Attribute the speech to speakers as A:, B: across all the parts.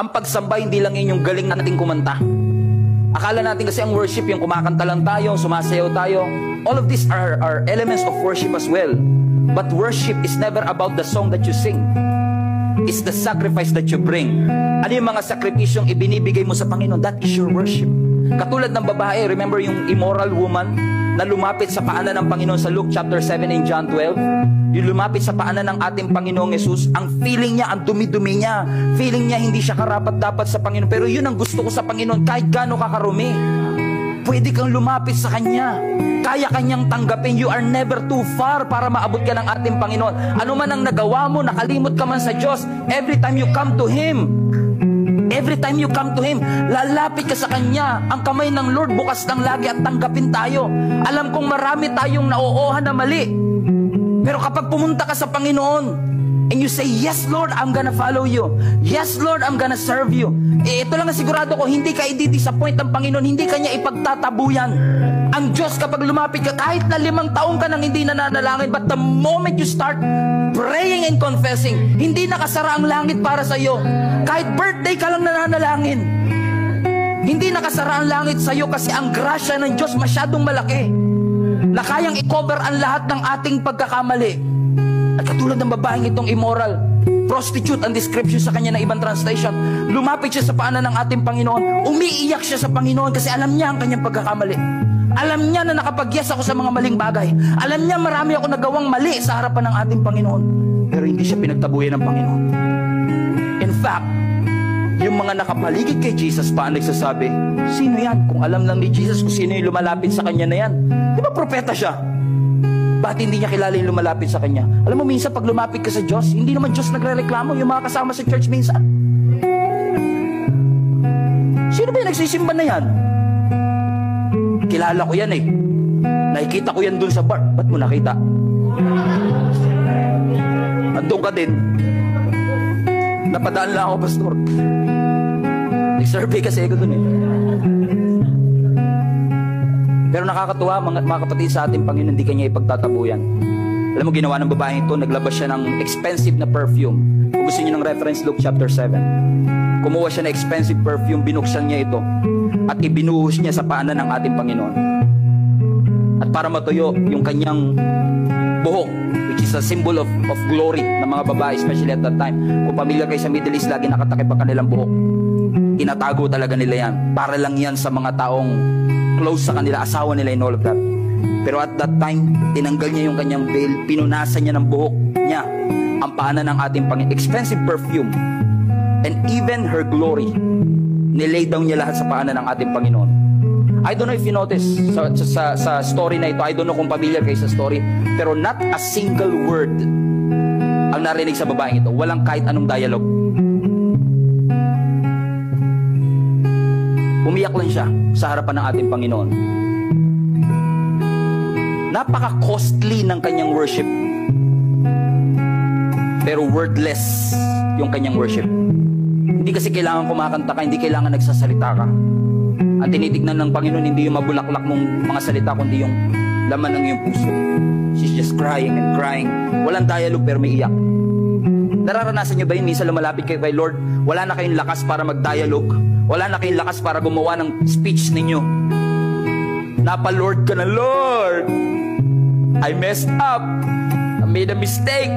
A: Ang pagsamba, hindi lang yun yung galing nating kumanta. Akala natin kasi ang worship, yung kumakanta lang tayo, sumasayaw tayo. All of these are elements of worship as well. But worship is never about the song that you sing. It's the sacrifice that you bring. Ano yung mga sakripisyong ibinibigay mo sa Panginoon? That is your worship. Katulad ng babae, remember yung immoral woman na lumapit sa paanan ng Panginoon sa Luke chapter 7 and John 12? Yung lumapit sa paanan ng ating Panginoong Jesus, ang feeling niya, ang dumi-dumi niya. Feeling niya hindi siya karapat-dapat sa Panginoon. Pero yun ang gusto ko sa Panginoon, kahit gaano kakarumi. Pwede kang lumapit sa Kanya. Kaya Kanyang tanggapin. You are never too far para maabot ka ng ating Panginoon. Ano man ang nagawa mo, nakalimot ka man sa Diyos, every time you come to Him, lalapit ka sa Kanya. Ang kamay ng Lord bukas lang lagi at tanggapin tayo. Alam kong marami tayong naoohan na mali. Pero kapag pumunta ka sa Panginoon, and you say, yes Lord, I'm gonna follow you. Yes Lord, I'm gonna serve you. Ito lang na sigurado ko, hindi ka i-disappoint ng Panginoon, hindi ka niya ipagtatabuyan. Ang Diyos, kapag lumapit ka, kahit na 5 taon ka nang hindi nananalangin, but the moment you start praying and confessing, hindi nakasara ang langit para sa iyo. Kahit birthday ka lang nananalangin, hindi nakasara ang langit sa iyo kasi ang grasya ng Diyos masyadong malaki na kayang i-cover ang lahat ng ating pagkakamali. At katulad ng babaeng itong immoral, prostitute ang description sa kanya ng ibang translation, lumapit siya sa paanan ng ating Panginoon, umiiyak siya sa Panginoon kasi alam niya ang kanyang pagkakamali. Alam niya na nakapag-yes ako sa mga maling bagay. Alam niya marami ako nagawang mali sa harapan ng ating Panginoon. Pero hindi siya pinagtabuyan ng Panginoon. In fact, yung mga nakapaligid kay Jesus pa ang nagsasabi, sino yan? Kung alam lang ni Jesus kung sino yung lumalapit sa kanya na yan. Di ba propeta siya? Ba't hindi niya kilala yung lumalapit sa kanya? Alam mo, minsan pag lumapit ka sa Diyos, hindi naman Diyos nagre-reklamo, yung mga kasama sa church minsan. Sino ba yung nagsisimba na yan? Kilala ko yan eh. Nakikita ko yan dun sa bar. Ba't mo nakita? Andun ka din. Napadaan lang ako, pastor. Nag-survey kasi ako dun eh. Pero nakakatuwa, mga kapatid, sa ating Panginoon, hindi kanya ipagtatabuyan. Alam mo, ginawa ng babaeng ito, naglabas siya ng expensive na perfume. Kung gusto niyo ng reference, Luke chapter 7. Kumuha siya ng expensive perfume, binuksan niya ito, at ibinuhos niya sa paanan ng ating Panginoon. At para matuyo yung kanyang buhok, which is a symbol of glory ng mga babae, especially at that time. Kung pamilya kayo sa Middle East, lagi nakatakip ang kanilang buhok. Tinatago talaga nila yan. Para lang yan sa mga taong close sa kanila, asawa nila and all of that. Pero at that time, tinanggal niya yung kanyang veil, pinunasan niya ng buhok niya ang paanan ng ating Panginoon. Expensive perfume. And even her glory, nilay down niya lahat sa paanan ng ating Panginoon. I don't know if you notice sa story na ito, I don't know kung familiar kayo sa story, pero not a single word ang narinig sa babaeng ito. Walang kahit anong dialogue. Umiyak lang siya sa harapan ng ating Panginoon. Napaka-costly ng kanyang worship. Pero wordless yung kanyang worship. Hindi kasi kailangan kumakanta ka, hindi kailangan nagsasalita ka. Ang tinitignan ng Panginoon, hindi yung mabulaklak mong mga salita, kundi yung laman ng iyong puso. She's just crying and crying. Walang dialogue pero may iyak. Nararanasan niyo ba yun? Minsan lumalapit kayo kay Lord, wala na kayong lakas para mag-dialogue. Wala na kayong lakas para gumawa ng speech ninyo. Napa-Lord ka na, Lord! I messed up. I made a mistake.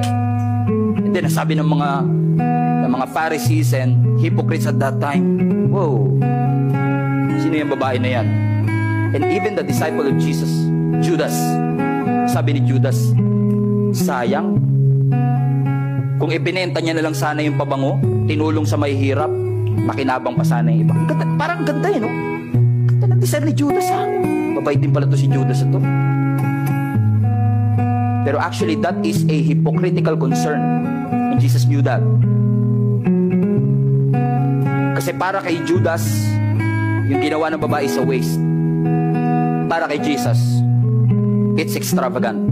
A: And then nasabi ng mga Pharisees and hypocrites at that time, whoa, sino yung babae na yan? And even the disciple of Jesus, Judas, sabi ni Judas, sayang, kung ibinenta niya na lang sana yung pabango, tinulong sa may hirap, makinabang pa sana yung iba. Parang ganda yun, no? Ganda ng design ni Judas, ha? Mabait din pala to si Judas ito. Pero actually, that is a hypocritical concern. And Jesus knew that. Kasi para kay Judas, yung ginawa ng babae sa waste. Para kay Jesus, it's extravagant.